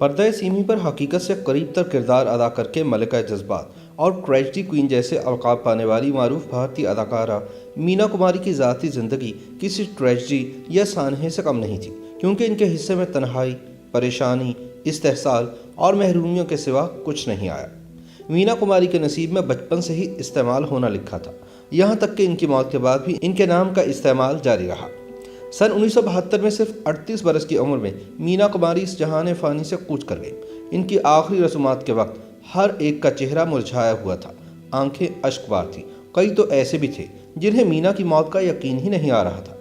پردہ سیمی پر حقیقت سے قریب تر کردار ادا کر کے ملکہ جذبات اور ٹریجڈی کوئین جیسے القاب پانے والی معروف بھارتی اداکارہ مینا کماری کی ذاتی زندگی کسی ٹریجڈی یا سانحے سے کم نہیں تھی، کیونکہ ان کے حصے میں تنہائی، پریشانی، استحصال اور محرومیوں کے سوا کچھ نہیں آیا۔ مینا کماری کے نصیب میں بچپن سے ہی استعمال ہونا لکھا تھا، یہاں تک کہ ان کی موت کے بعد بھی ان کے نام کا استعمال جاری رہا۔ سن 1972 میں صرف 38 برس کی عمر میں مینا کماری اس جہان فانی سے کوچ کر گئی۔ ان کی آخری رسومات کے وقت ہر ایک کا چہرہ مرجھایا ہوا تھا، آنکھیں اشک بار تھیں۔ کئی تو ایسے بھی تھے جنہیں مینا کی موت کا یقین ہی نہیں آ رہا تھا۔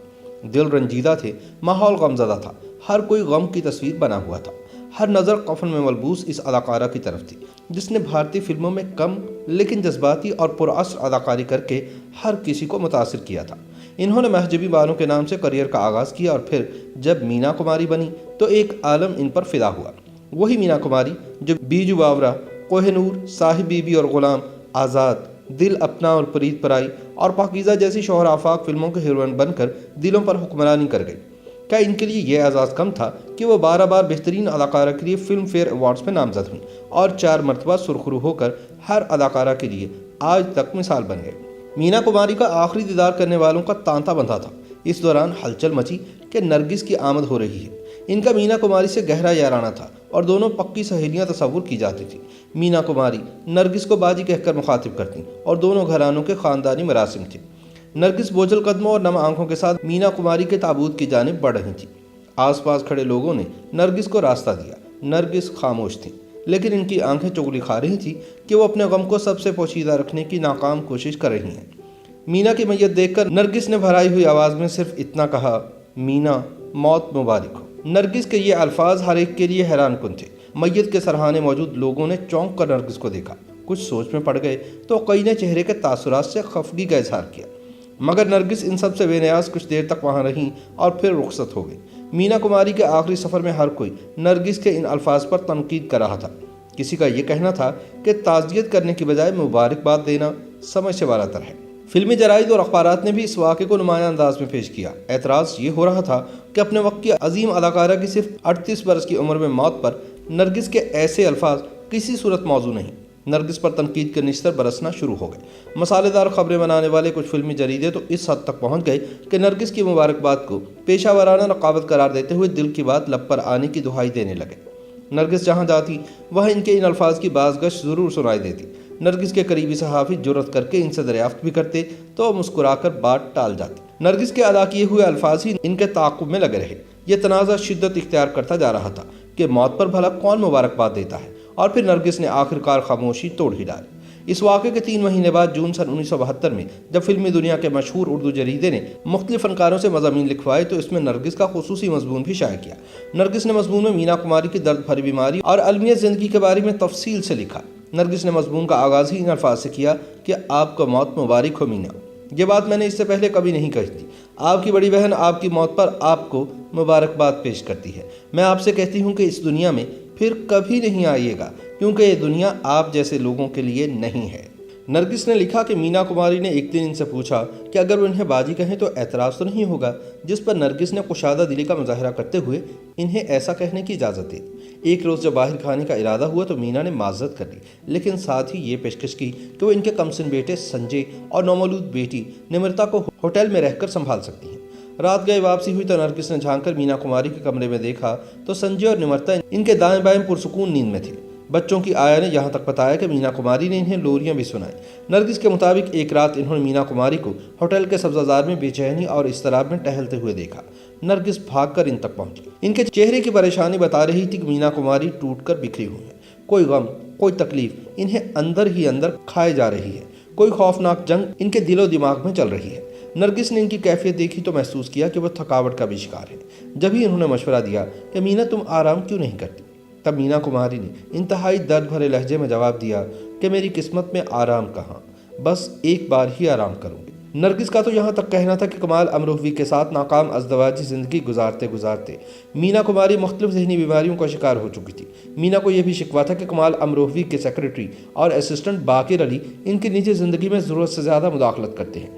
دل رنجیدہ تھے، ماحول غمزدہ تھا، ہر کوئی غم کی تصویر بنا ہوا تھا۔ ہر نظر کفن میں ملبوس اس اداکارہ کی طرف تھی جس نے بھارتی فلموں میں کم لیکن جذباتی اور پراثر اداکاری کر کے ہر کسی کو متاثر کیا تھا۔ انہوں نے مہجبی بانو کے نام سے کریئر کا آغاز کیا اور پھر جب مینا کماری بنی تو ایک عالم ان پر فدا ہوا۔ وہی مینا کماری جو بیجو باورا، کوہ نور، صاحب بی بی اور غلام، آزاد، دل اپنا اور پریت پرائی اور پاکیزہ جیسی شوہر آفاق فلموں کے ہیروئن بن کر دلوں پر حکمرانی کر گئی۔ کیا ان کے لیے یہ اعزاز کم تھا کہ وہ 12 بار بہترین اداکارہ کے لیے فلم فیئر ایوارڈز میں نامزد ہوئیں اور 4 مرتبہ سرخرو ہو کر ہر اداکارہ کے لیے آج تک مثال بن گئے۔ مینا کماری کا آخری دیدار کرنے والوں کا تانتا بندھا تھا۔ اس دوران ہلچل مچی کہ نرگس کی آمد ہو رہی ہے۔ ان کا مینا کماری سے گہرا یارانہ تھا اور دونوں پکی سہیلیاں تصور کی جاتی تھی۔ مینا کماری نرگس کو باجی کہہ کر مخاطب کرتی اور دونوں گھرانوں کے خاندانی مراسم تھے۔ نرگس بوجھل قدموں اور نم آنکھوں کے ساتھ مینا کماری کے تابوت کی جانب بڑھ رہی تھی۔ آس پاس کھڑے لوگوں نے نرگس کو راستہ دیا۔ نرگس خاموش تھی، لیکن ان کی آنکھیں چغلی کھا رہی تھی کہ وہ اپنے غم کو سب سے پوشیدہ رکھنے کی ناکام کوشش کر رہی ہیں۔ مینا کی میت دیکھ کر نرگس نے بھرائی ہوئی آواز میں صرف اتنا کہا، مینا، موت مبارک ہو۔ نرگس کے یہ الفاظ ہر ایک کے لیے حیران کن تھے۔ میت کے سرحانے موجود لوگوں نے چونک کر نرگس کو دیکھا، کچھ سوچ میں پڑ گئے تو کئی نے چہرے کے تاثرات سے خفگی کا اظہار کیا، مگر نرگس ان سب سے بے نیاز کچھ دیر تک وہاں رہیں اور پھر رخصت ہو گئی۔ مینا کماری کے آخری سفر میں ہر کوئی نرگس کے ان الفاظ پر تنقید کر رہا تھا۔ کسی کا یہ کہنا تھا کہ تعزیت کرنے کی بجائے مبارکباد دینا سمجھ سے بالاتر ہے۔ فلمی جرائد اور اخبارات نے بھی اس واقعے کو نمایاں انداز میں پیش کیا۔ اعتراض یہ ہو رہا تھا کہ اپنے وقت کی عظیم اداکارہ کی صرف 38 برس کی عمر میں موت پر نرگس کے ایسے الفاظ کسی صورت موضوع نہیں۔ نرگس پر تنقید کے نشتر برسنا شروع ہو گئے۔ مسالے دار خبریں بنانے والے کچھ فلمی جریدے تو اس حد تک پہنچ گئے کہ نرگس کی مبارکباد کو پیشہ ورانہ رقابت قرار دیتے ہوئے دل کی بات لب پر آنے کی دہائی دینے لگے۔ نرگس جہاں جاتی وہاں ان کے ان الفاظ کی بازگشت ضرور سنائی دیتی۔ نرگس کے قریبی صحافی جرأت کر کے ان سے دریافت بھی کرتے تو مسکرا کر بات ٹال جاتی۔ نرگس کے ادا کیے ہوئے الفاظ ہی ان کے تعاقب میں لگے رہے۔ یہ تنازع شدت اختیار کرتا جا رہا تھا کہ موت پر بھلا کون مبارکباد دیتا ہے، اور پھر نرگس نے آخرکار خاموشی توڑ ہی ڈالی۔ اس واقعے کے 3 مہینے بعد جون سن 1972 میں جب فلمی دنیا کے مشہور اردو جریدے نے مختلف فنکاروں سے مضامین لکھوائے تو اس میں نرگس کا خصوصی مضمون بھی شائع کیا۔ نرگس نے مضمون میں مینا کماری کی درد بھری بیماری اور المیت زندگی کے بارے میں تفصیل سے لکھا۔ نرگس نے مضمون کا آغاز ہی ان الفاظ سے کیا کہ آپ کو موت مبارک ہو مینا۔ یہ بات میں نے اس سے پہلے کبھی نہیں کہی تھی۔ آپ کی بڑی بہن آپ کی موت پر آپ کو مبارکباد پیش کرتی ہے۔ میں آپ سے کہتی ہوں کہ اس دنیا میں پھر کبھی نہیں آئیے گا، کیونکہ یہ دنیا آپ جیسے لوگوں کے لیے نہیں ہے۔ نرگس نے لکھا کہ مینا کماری نے ایک دن ان سے پوچھا کہ اگر وہ انہیں باجی کہیں تو اعتراض تو نہیں ہوگا، جس پر نرگس نے کشادہ دلی کا مظاہرہ کرتے ہوئے انہیں ایسا کہنے کی اجازت دی۔ ایک روز جب باہر کھانے کا ارادہ ہوا تو مینا نے معذرت کر لی، لیکن ساتھ ہی یہ پیشکش کی کہ وہ ان کے کمسن بیٹے سنجے اور نومولود بیٹی نمرتا کو ہوٹل میں رہ کر سنبھال سکتی ہیں۔ رات گئے واپسی ہوئی تو نرگس نے جھانک کر مینا کماری کے کمرے میں دیکھا تو سنجے اور نمرتا ان کے دائیں بائیں پرسکون نیند میں تھے۔ بچوں کی آیا نے یہاں تک بتایا کہ مینا کماری نے انہیں لوریاں بھی سنائیں۔ نرگس کے مطابق ایک رات انہوں نے مینا کماری کو ہوٹل کے سبزہ میں بے چینی اور اضطراب میں ٹہلتے ہوئے دیکھا۔ نرگس بھاگ کر ان تک پہنچی۔ ان کے چہرے کی پریشانی بتا رہی تھی کہ مینا کماری ٹوٹ کر بکھری ہوئی ہے۔ کوئی غم، کوئی تکلیف انہیں اندر ہی اندر کھائے جا رہی ہے۔ کوئی خوفناک جنگ ان کے دل و دماغ میں چل رہی ہے۔ نرگس نے ان کی کیفیت دیکھی تو محسوس کیا کہ وہ تھکاوٹ کا بھی شکار ہے۔ جب ہی انہوں نے مشورہ دیا کہ مینا تم آرام کیوں نہیں کرتی، تب مینا کماری نے انتہائی درد بھرے لہجے میں جواب دیا کہ میری قسمت میں آرام کہاں، بس ایک بار ہی آرام کروں گی۔ نرگس کا تو یہاں تک کہنا تھا کہ کمال امروہوی کے ساتھ ناکام ازدواجی زندگی گزارتے گزارتے مینا کماری مختلف ذہنی بیماریوں کا شکار ہو چکی تھی۔ مینا کو یہ بھی شکوہ تھا کہ کمال امروہوی کے سیکرٹری اور اسسٹنٹ باقر علی ان کی نجی زندگی میں ضرورت سے زیادہ مداخلت کرتے ہیں۔